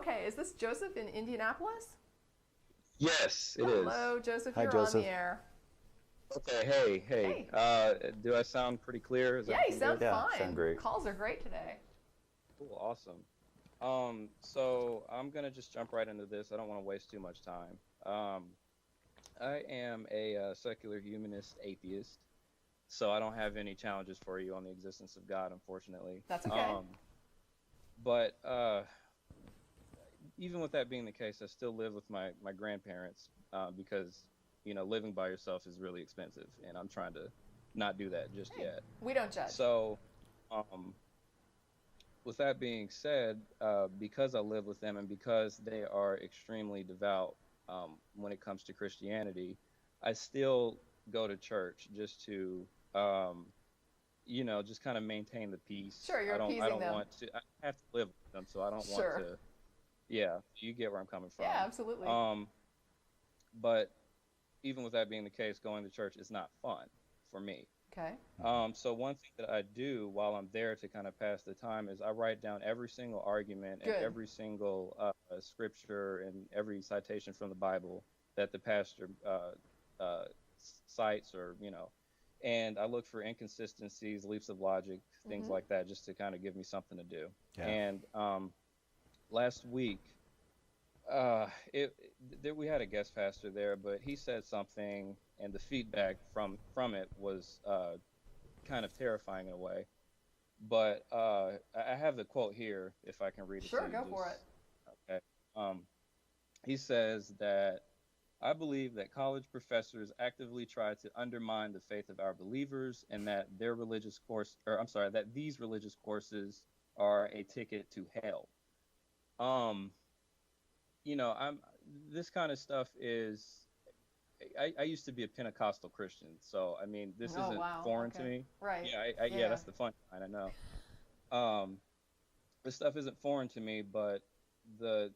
Okay, is this Joseph in Indianapolis? Yes, it is. Hello, Joseph, Hi, you're on the Joseph. air. Okay, hey. Hey. Do I sound pretty clear? Is Yeah, you everything sound good? Yeah, sound fine. great. Calls are great today. Cool, awesome. So I'm gonna just jump right into this. I don't want to waste too much time. I am a secular humanist atheist, so I don't have any challenges for you on the existence of God, unfortunately. That's okay. But even with that being the case, I still live with my grandparents because living by yourself is really expensive, and I'm trying to not do that just Hey, yet. we don't judge. So, um, with that being said, because I live with them and because they are extremely devout when it comes to Christianity, I still go to church just to, just kind of maintain the peace. Sure, you're I appeasing don't them. want to. I have to live with them, so I don't want Sure. to. Yeah, you get where I'm coming from. Yeah, absolutely. But even with that being the case, going to church is not fun for me. Okay. So one thing that I do while I'm there to kind of pass the time is I write down every single argument and Good. every single scripture and every citation from the Bible that the pastor cites, and I look for inconsistencies, leaps of logic, things like that, just to kind of give me something to do. Yeah. And last week, we had a guest pastor there, but he said something, and the feedback from it was kind of terrifying in a way. But I have the quote here, if I can read it. Sure, to you, go for it. Okay. He says that I believe that college professors actively try to undermine the faith of our believers, and that that these religious courses are a ticket to hell. This kind of stuff is. I used to be a Pentecostal Christian, so I mean, this Oh, isn't wow. foreign to Okay. me. Right. Yeah, yeah, Yeah. that's the fun line, I know. This stuff isn't foreign to me, but the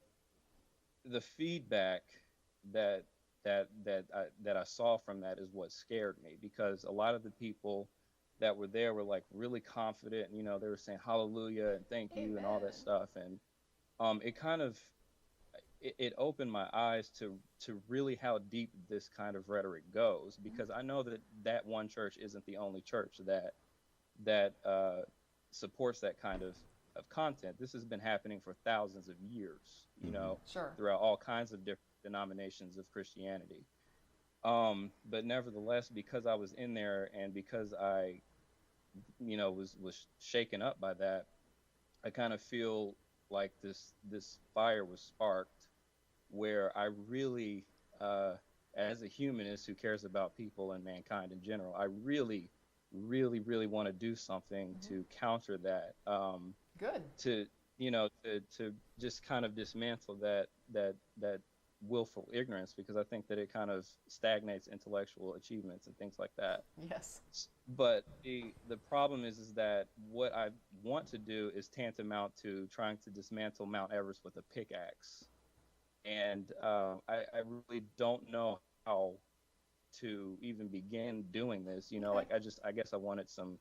feedback that I saw from that is what scared me, because a lot of the people that were there were like really confident, they were saying hallelujah and thank you and all that Amen. stuff, and it kind of it opened my eyes to really how deep this kind of rhetoric goes, because I know that one church isn't the only church that supports that kind of content. This has been happening for thousands of years, Sure. throughout all kinds of different denominations of Christianity. But nevertheless, because I was in there and because I, was shaken up by that, I kind of feel like this fire was sparked, where I really, as a humanist who cares about people and mankind in general, I really, really, really want to do something to counter that. Good. To just kind of dismantle that willful ignorance, because I think that it kind of stagnates intellectual achievements and things like that. Yes. But the problem is that what I want to do is tantamount to trying to dismantle Mount Everest with a pickaxe. And I really don't know how to even begin doing this. Okay. I guess I wanted some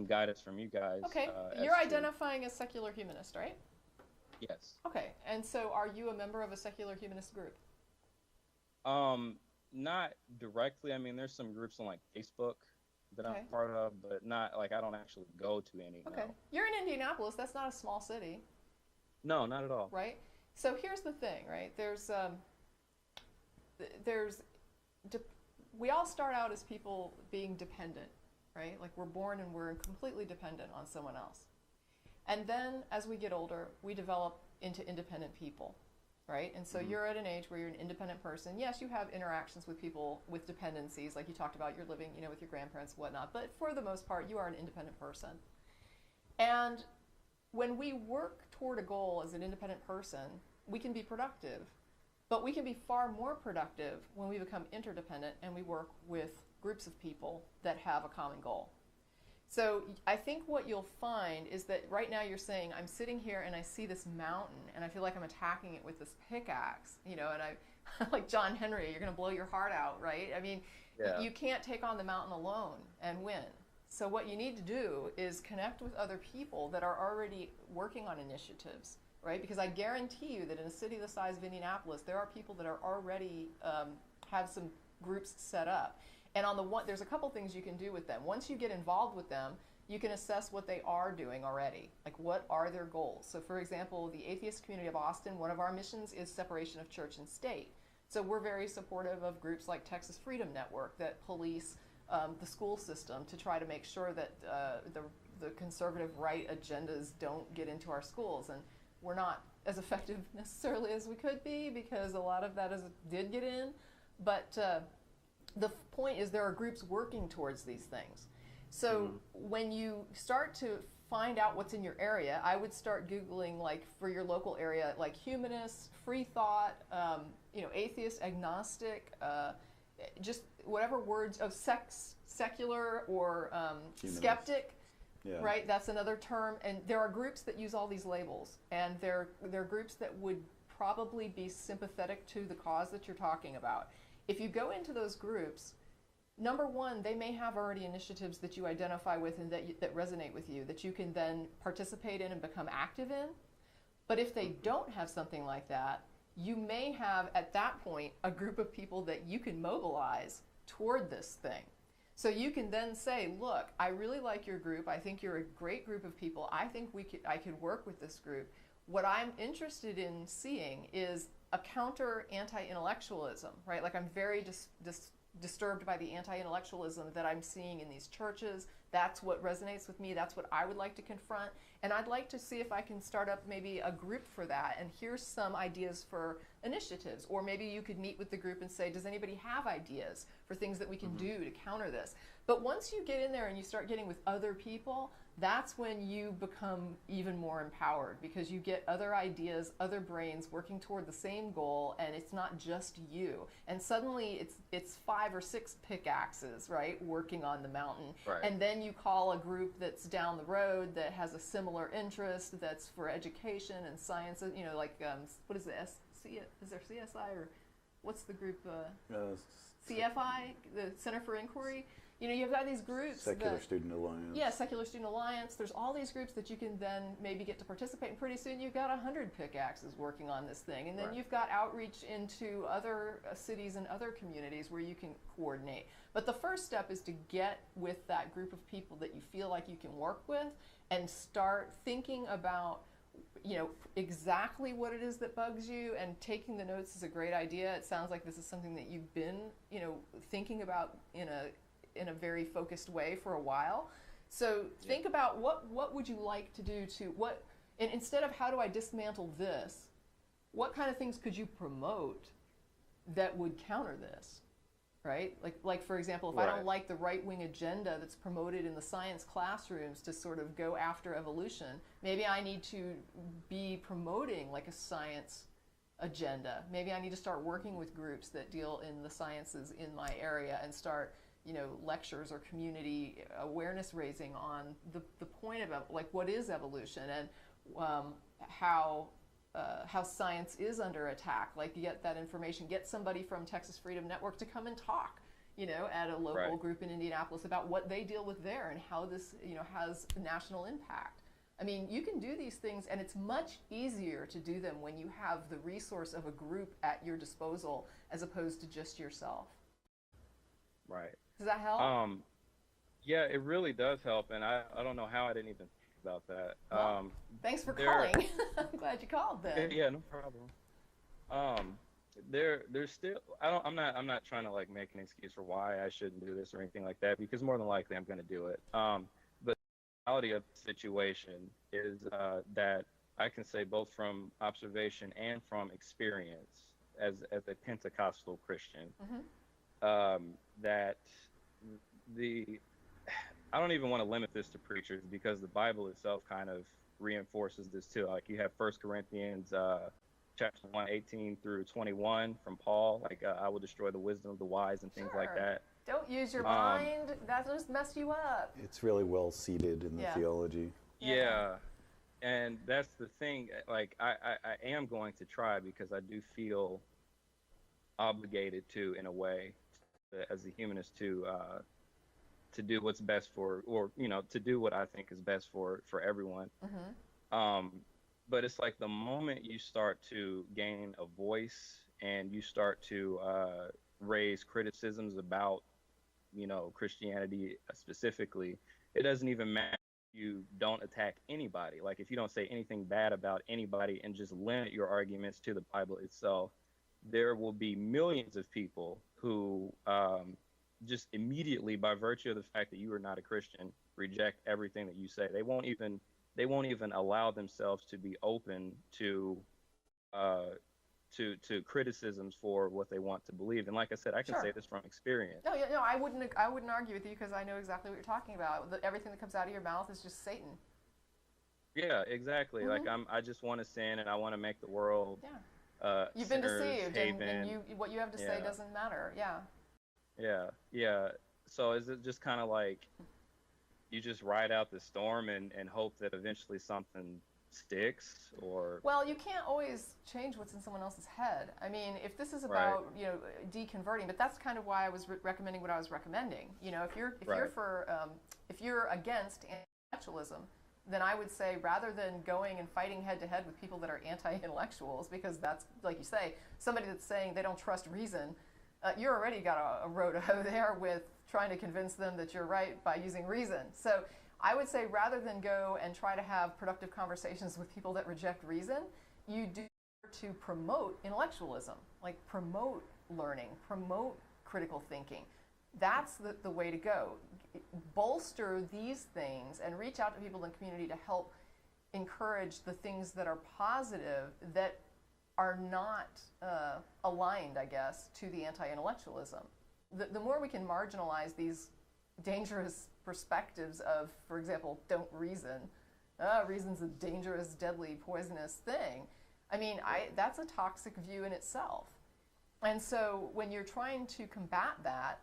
guidance from you guys. Okay. as You're to- identifying as secular humanist, right? Yes. Okay. And so are you a member of a secular humanist group? Not directly. I mean, there's some groups on like Facebook that Okay. I'm part of, but not like I don't actually go to any. Okay. You're in Indianapolis. That's not a small city, No, not at all. right? So here's the thing, right? We all start out as people being dependent, right? Like we're born and we're completely dependent on someone else. And then as we get older, we develop into independent people, right? And so you're at an age where you're an independent person. Yes, you have interactions with people with dependencies, like you talked about, you're living, with your grandparents and whatnot, but for the most part, you are an independent person. And when we work toward a goal as an independent person, we can be productive, but we can be far more productive when we become interdependent and we work with groups of people that have a common goal. So I think what you'll find is that right now you're saying, I'm sitting here and I see this mountain and I feel like I'm attacking it with this pickaxe, and I, like John Henry, you're going to blow your heart out, right? I mean, Yeah. you can't take on the mountain alone and win. So what you need to do is connect with other people that are already working on initiatives right? Because I guarantee you that in a city the size of Indianapolis, there are people that are already have some groups set up. And on the one, there's a couple things you can do with them. Once you get involved with them, you can assess what they are doing already. Like, what are their goals? So, for example, the Atheist Community of Austin, one of our missions is separation of church and state. So we're very supportive of groups like Texas Freedom Network that police the school system to try to make sure that the conservative right agendas don't get into our schools. And we're not as effective necessarily as we could be, because a lot of that did get in. But the point is, there are groups working towards these things. So when you start to find out what's in your area, I would start Googling, like, for your local area, like humanists, free thought, atheist, agnostic, just whatever words of secular or skeptic. Yeah. Right, that's another term. And there are groups that use all these labels, and they're groups that would probably be sympathetic to the cause that you're talking about. If you go into those groups, number one, they may have already initiatives that you identify with and that resonate with you, that you can then participate in and become active in. But if they don't have something like that, you may have, at that point, a group of people that you can mobilize toward this thing. So you can then say, look, I really like your group. I think you're a great group of people. I think I could work with this group. What I'm interested in seeing is a counter anti-intellectualism, right? Like, I'm very disturbed by the anti-intellectualism that I'm seeing in these churches. That's what resonates with me. That's what I would like to confront. And I'd like to see if I can start up maybe a group for that. And here's some ideas for initiatives. Or maybe you could meet with the group and say, does anybody have ideas for things that we can do to counter this? But once you get in there and you start getting with other people, that's when you become even more empowered, because you get other ideas, other brains working toward the same goal, and it's not just you. And suddenly it's 5 or 6 pickaxes, right, working on the mountain. Right. And then you call a group that's down the road that has a similar interest, that's for education and science, like, what is the is there CSI, or what's the group? CFI, the Center for Inquiry. You've got these groups. Secular Student Alliance. Yeah, Secular Student Alliance. There's all these groups that you can then maybe get to participate in. Pretty soon you've got 100 pickaxes working on this thing. And then you've got outreach into other cities and other communities where you can coordinate. But the first step is to get with that group of people that you feel like you can work with and start thinking about exactly what it is that bugs you. And taking the notes is a great idea. It sounds like this is something that you've been, thinking about in a very focused way for a while. So think about what would you like to do and instead of how do I dismantle this, what kind of things could you promote that would counter this, right? Like for example, if I don't like the right-wing agenda that's promoted in the science classrooms to sort of go after evolution, maybe I need to be promoting like a science agenda. Maybe I need to start working with groups that deal in the sciences in my area and start lectures or community awareness raising on the point about, like, what is evolution and how science is under attack. Like, you get that information, get somebody from Texas Freedom Network to come and talk, at a local group in Indianapolis about what they deal with there and how this, has national impact. I mean, you can do these things, and it's much easier to do them when you have the resource of a group at your disposal as opposed to just yourself. Right. Does that help? Yeah, it really does help, and I don't know how I didn't even think about that. Well, thanks for calling. I'm glad you called then. Yeah, no problem. There's still I'm not trying to like make an excuse for why I shouldn't do this or anything like that, because more than likely I'm going to do it. But the reality of the situation is that I can say, both from observation and from experience as a Pentecostal Christian, that I don't even want to limit this to preachers, because the Bible itself kind of reinforces this too. Like, you have 1 Corinthians chapter 1, 18 through 21 from Paul, like, I will destroy the wisdom of the wise and things like that. Don't use your mind. That'll just mess you up. It's really well seated in the theology. Yeah. And that's the thing. Like, I am going to try, because I do feel obligated to, in a way, as a humanist, to do what's best for, or to do what I think is best for everyone. but it's like the moment you start to gain a voice and you start to raise criticisms about, Christianity specifically, it doesn't even matter if you don't attack anybody. Like if you don't say anything bad about anybody and just limit your arguments to the Bible itself, there will be millions of people who just immediately, by virtue of the fact that you are not a Christian, reject everything that you say. They won't even allow themselves to be open to criticisms for what they want to believe. And like I said, I can say this from experience. No, I wouldn't argue with you because I know exactly what you're talking about. Everything that comes out of your mouth is just Satan. Yeah, exactly. Like I just want to sin and I want to make the world. You've been deceived, haven. and what you have to say doesn't matter. Yeah. So is it just kind of like you just ride out the storm and hope that eventually something sticks? Or well, you can't always change what's in someone else's head. I mean, if this is about deconverting, but that's kind of why I was recommending what I was recommending. If you're against intellectualism, then I would say rather than going and fighting head to head with people that are anti-intellectuals, because that's, like you say, somebody that's saying they don't trust reason, you already got a road over there with trying to convince them that you're right by using reason. So I would say rather than go and try to have productive conversations with people that reject reason, you do to promote intellectualism, like promote learning, promote critical thinking. That's the way to go. Bolster these things and reach out to people in the community to help encourage the things that are positive that are not aligned, I guess, to the anti-intellectualism. The more we can marginalize these dangerous perspectives of, for example, don't reason. Reason's a dangerous, deadly, poisonous thing. I mean, that's a toxic view in itself. And so when you're trying to combat that,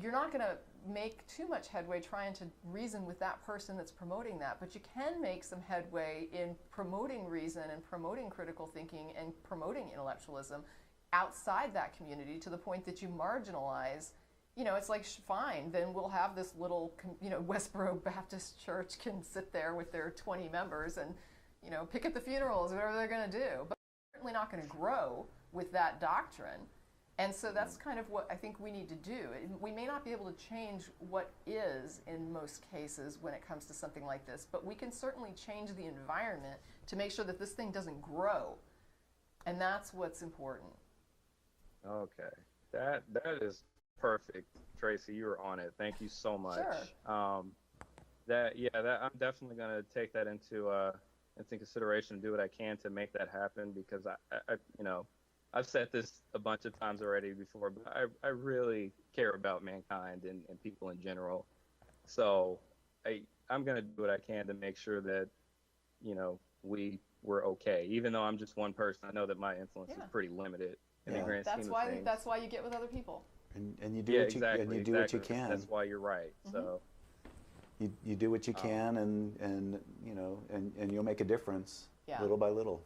you're not going to make too much headway trying to reason with that person that's promoting that, but you can make some headway in promoting reason and promoting critical thinking and promoting intellectualism outside that community to the point that you marginalize. It's like, fine, then we'll have this little, Westboro Baptist Church can sit there with their 20 members and, pick at the funerals, whatever they're going to do. But they're certainly not going to grow with that doctrine. And so that's kind of what I think we need to do. We may not be able to change what is in most cases when it comes to something like this, but we can certainly change the environment to make sure that this thing doesn't grow. And that's what's important. Okay. That is perfect, Tracie. You were on it. Thank you so much. Sure. I'm definitely going to take that into consideration and do what I can to make that happen, because I've said this a bunch of times already before, but I really care about mankind and people in general. So I'm going to do what I can to make sure that, we're okay. Even though I'm just one person, I know that my influence is pretty limited in the grand scheme of things. That's why you get with other people. And you do what you can. That's why you're right. Mm-hmm. So you do what you can, and you'll make a difference little by little.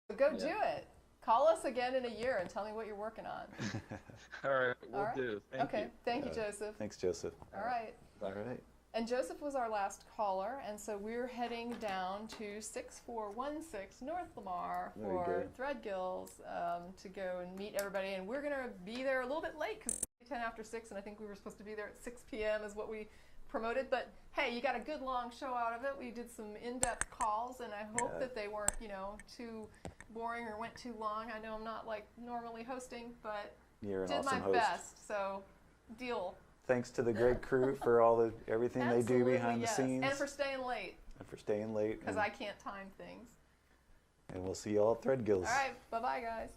So go do it. Call us again in a year and tell me what you're working on. All right, we'll do. Thank you. Thank you, Joseph. Thanks, Joseph. All right. And Joseph was our last caller, and so we're heading down to 6416 North Lamar for Threadgills to go and meet everybody. And we're going to be there a little bit late because it's 10 after 6, and I think we were supposed to be there at 6 p.m. is what we promoted. But hey, you got a good long show out of it. We did some in-depth calls, and I hope that they weren't, too boring or went too long. I know I'm not like normally hosting, but did my best. So deal. Thanks to the great crew for everything they do behind the scenes. And for staying late. Because I can't time things. And we'll see you all at Threadgills. All right. Bye-bye, guys.